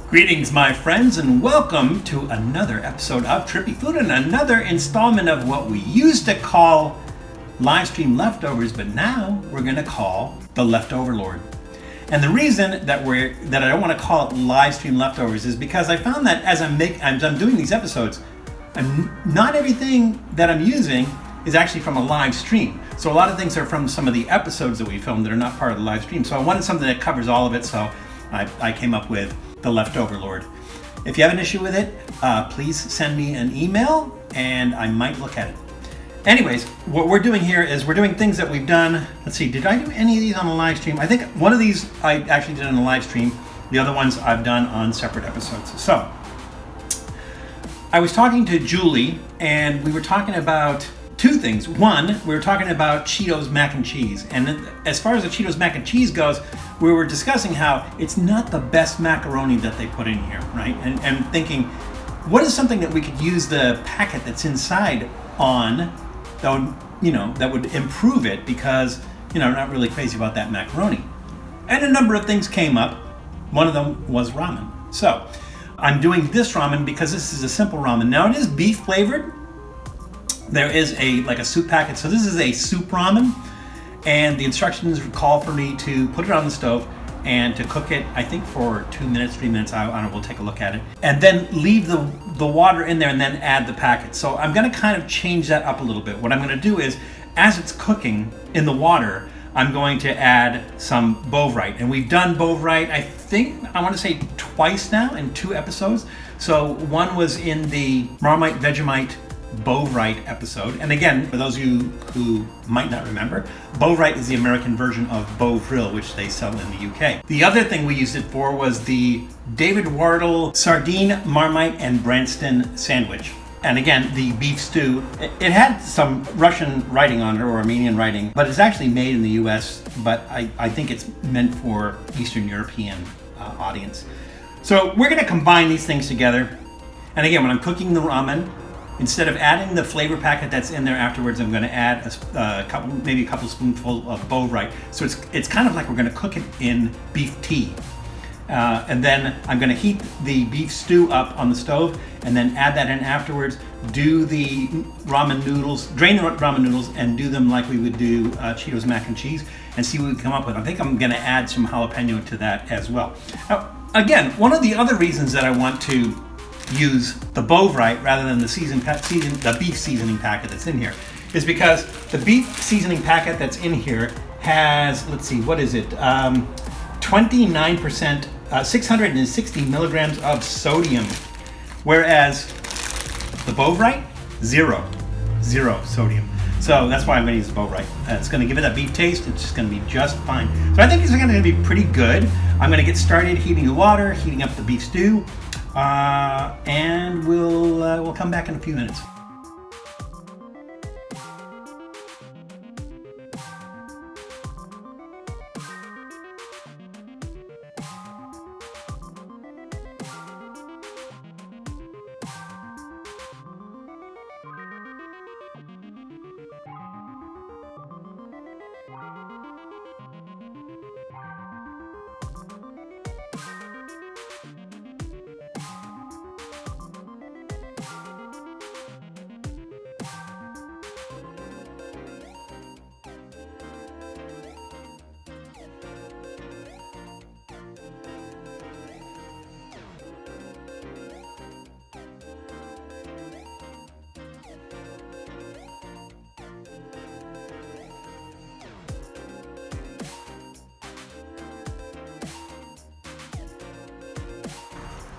Greetings, my friends, and welcome to another episode of Trippy Food and another installment of what we used to call live stream leftovers, but now we're going to call the Leftover Lord. And the reason that I don't want to call it live stream leftovers is because I found that as I'm doing these episodes, not everything that I'm using is actually from a live stream. So a lot of things are from some of the episodes that we filmed that are not part of the live stream. So I wanted something that covers all of it, so I came up with the Leftover Lord. If you have an issue with it, please send me an email and I might look at it. Anyways, what we're doing here is we're doing things that we've done. Let's see, did I do any of these on a live stream? I think one of these I actually did on a live stream. The other ones I've done on separate episodes. So, I was talking to Julie and we were talking about two things. One, we were talking about Cheetos mac and cheese. And as far as the Cheetos mac and cheese goes, we were discussing how it's not the best macaroni that they put in here, right? And thinking, what is something that we could use the packet that's inside on that would improve it, because, I'm not really crazy about that macaroni. And a number of things came up. One of them was ramen. So I'm doing this ramen because this is a simple ramen. Now it is beef flavored. There is a soup packet. So this is a soup ramen, and the instructions call for me to put it on the stove and to cook it, I think for 2 minutes, 3 minutes. I don't know, we'll take a look at it. And then leave the water in there and then add the packet. So I'm gonna kind of change that up a little bit. What I'm gonna do is, as it's cooking in the water, I'm going to add some Bovrite. And we've done Bovrite, I want to say twice now in 2 episodes. So one was in the Marmite Vegemite Bovrite episode. And again, for those of you who might not remember, Bovrite is the American version of Bovrite, which they sell in the UK. The other thing we used it for was the David Wardle Sardine, Marmite, and Branston sandwich. And again, the beef stew, it had some Russian writing on it, or Armenian writing, but it's actually made in the US, but I think it's meant for Eastern European audience. So we're gonna combine these things together. And again, when I'm cooking the ramen, instead of adding the flavor packet that's in there afterwards, I'm going to add a couple spoonfuls of Bovrite. So it's kind of like we're going to cook it in beef tea. And then I'm going to heat the beef stew up on the stove and then add that in afterwards. Do the ramen noodles, drain the ramen noodles and do them like we would do Cheetos mac and cheese, and see what we come up with. I think I'm going to add some jalapeno to that as well. Now, again, one of the other reasons that I want to use the Bovrite rather than the beef seasoning packet that's in here is because the beef seasoning packet that's in here has, let's see, what is it? 29%, 660 milligrams of sodium, whereas the Bovrite, zero sodium. So that's why I'm going to use the Bovrite. It's going to give it a beef taste. It's just going to be just fine. So I think these are going to be pretty good. I'm going to get started heating the water, heating up the beef stew. And we'll come back in a few minutes.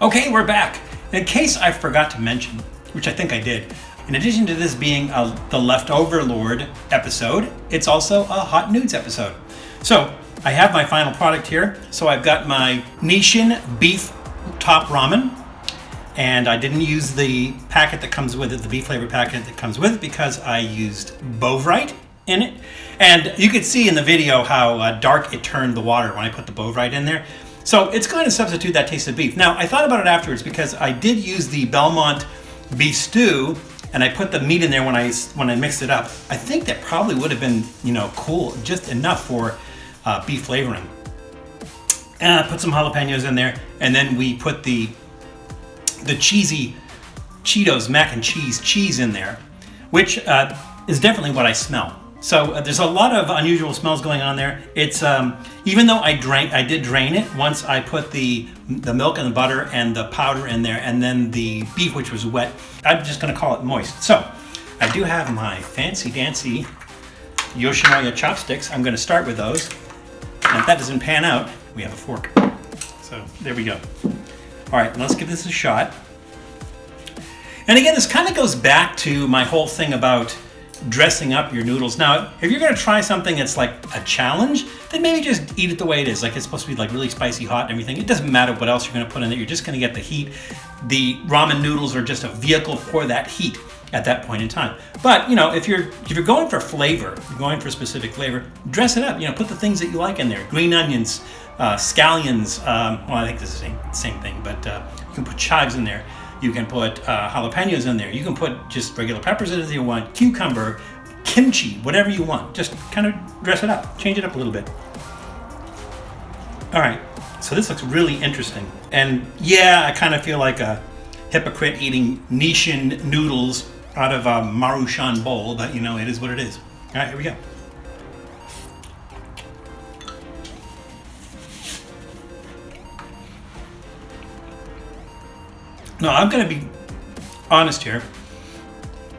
Okay, we're back. In case I forgot to mention, which I think I did, in addition to this being the Leftover Lord episode, it's also a Hot Noods episode. So I have my final product here. So I've got my Nishin beef top ramen, and I didn't use the packet that comes with it, the beef flavor packet that comes with it, because I used Bovrite in it. And you could see in the video how dark it turned the water when I put the Bovrite in there. So it's going to substitute that taste of beef. Now, I thought about it afterwards because I did use the Belmont beef stew and I put the meat in there when I mixed it up. I think that probably would have been, cool, just enough for beef flavoring. Put some jalapenos in there, and then we put the cheesy Cheetos mac and cheese in there, which is definitely what I smell. So there's a lot of unusual smells going on there. It's even though I did drain it once I put the milk and the butter and the powder in there, and then the beef, which was wet. I'm just gonna call it moist. So I do have my fancy dancy Yoshinoya chopsticks. I'm gonna start with those. And if that doesn't pan out, we have a fork. So there we go. All right, let's give this a shot. And again, this kind of goes back to my whole thing about dressing up your noodles. Now, if you're gonna try something that's like a challenge, then maybe just eat it the way it is. Like it's supposed to be like really spicy hot and everything. It doesn't matter what else you're gonna put in it. You're just gonna get the heat. The ramen noodles are just a vehicle for that heat at that point in time. But you know, if you're going for flavor, you're going for a specific flavor, dress it up. You know, put the things that you like in there. Green onions, scallions. Well, I think this is the same thing, but you can put chives in there. You can put jalapenos in there. You can put just regular peppers in it if you want, cucumber, kimchi, whatever you want. Just kind of dress it up, change it up a little bit. All right, so this looks really interesting. And yeah, I kind of feel like a hypocrite eating Nissin noodles out of a Maruchan bowl, but you know, it is what it is. All right, here we go. No, I'm gonna be honest here.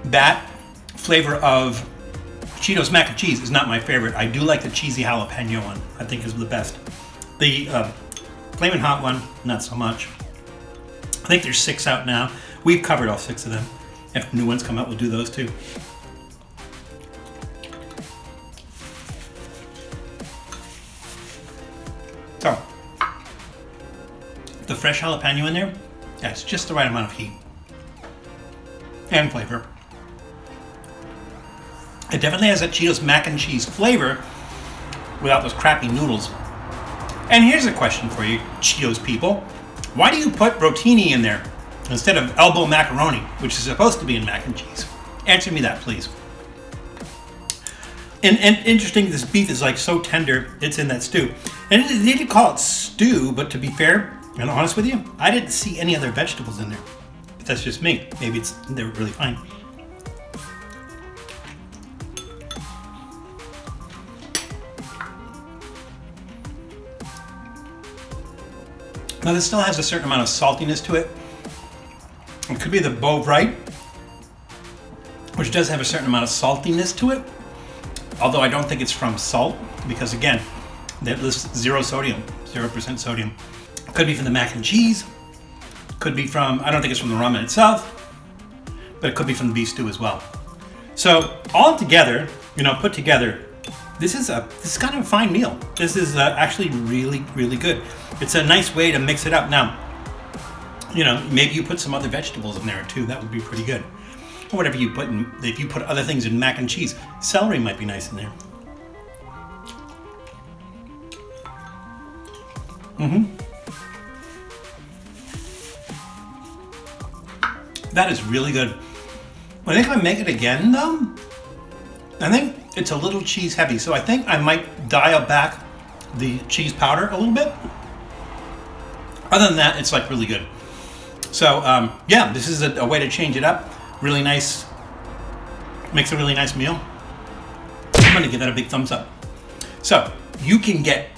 That flavor of Cheetos mac and cheese is not my favorite. I do like the cheesy jalapeno one. I think is the best. The Flamin' Hot one, not so much. I think there's 6 out now. We've covered all 6 of them. If new ones come out, we'll do those too. So, the fresh jalapeno in there, yeah, it's just the right amount of heat and flavor. It definitely has that Cheetos mac and cheese flavor without those crappy noodles. And here's a question for you, Cheetos people. Why do you put rotini in there instead of elbow macaroni, which is supposed to be in mac and cheese? Answer me that, please. And interesting, this beef is like so tender, it's in that stew. And they did call it stew, but to be fair and honest with you, I didn't see any other vegetables in there. But that's just me. Maybe they're really fine. Now this still has a certain amount of saltiness to it. It could be the Bovrite, which does have a certain amount of saltiness to it. Although I don't think it's from salt, because again, that lists 0 sodium, 0% sodium. Could be from the mac and cheese. Could be from, I don't think it's from the ramen itself, but it could be from the beef stew as well. So all together, you know, put together, this is kind of a fine meal. This is actually really, really good. It's a nice way to mix it up. Now, you know, maybe you put some other vegetables in there too. That would be pretty good. Or whatever you put in, if you put other things in mac and cheese. Celery might be nice in there. That is really good. I think if I make it again though, I think it's a little cheese heavy. So I think I might dial back the cheese powder a little bit. Other than that, it's like really good. So yeah, this is a way to change it up. Really nice, makes a really nice meal. I'm gonna give that a big thumbs up. So you can get,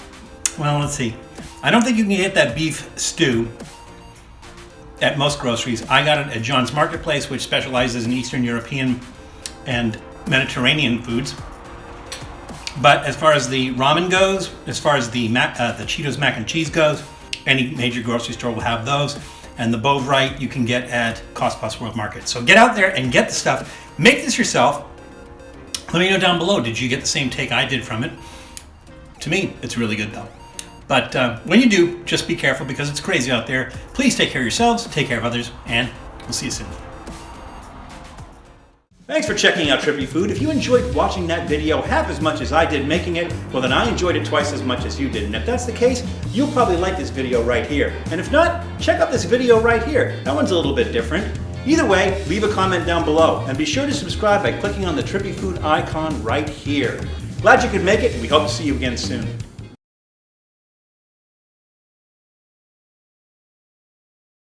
well, let's see. I don't think you can get that beef stew at most groceries. I got it at John's Marketplace, which specializes in Eastern European and Mediterranean foods. But as far as the ramen goes, as far as the Cheetos mac and cheese goes, any major grocery store will have those. And the Bovrite you can get at Cost Plus World Market. So get out there and get the stuff. Make this yourself. Let me know down below, did you get the same take I did from it? To me, it's really good though. But when you do, just be careful because it's crazy out there. Please take care of yourselves, take care of others, and we'll see you soon. Thanks for checking out Trippy Food. If you enjoyed watching that video half as much as I did making it, well then I enjoyed it twice as much as you did. And if that's the case, you'll probably like this video right here. And if not, check out this video right here. That one's a little bit different. Either way, leave a comment down below. And be sure to subscribe by clicking on the Trippy Food icon right here. Glad you could make it, and we hope to see you again soon.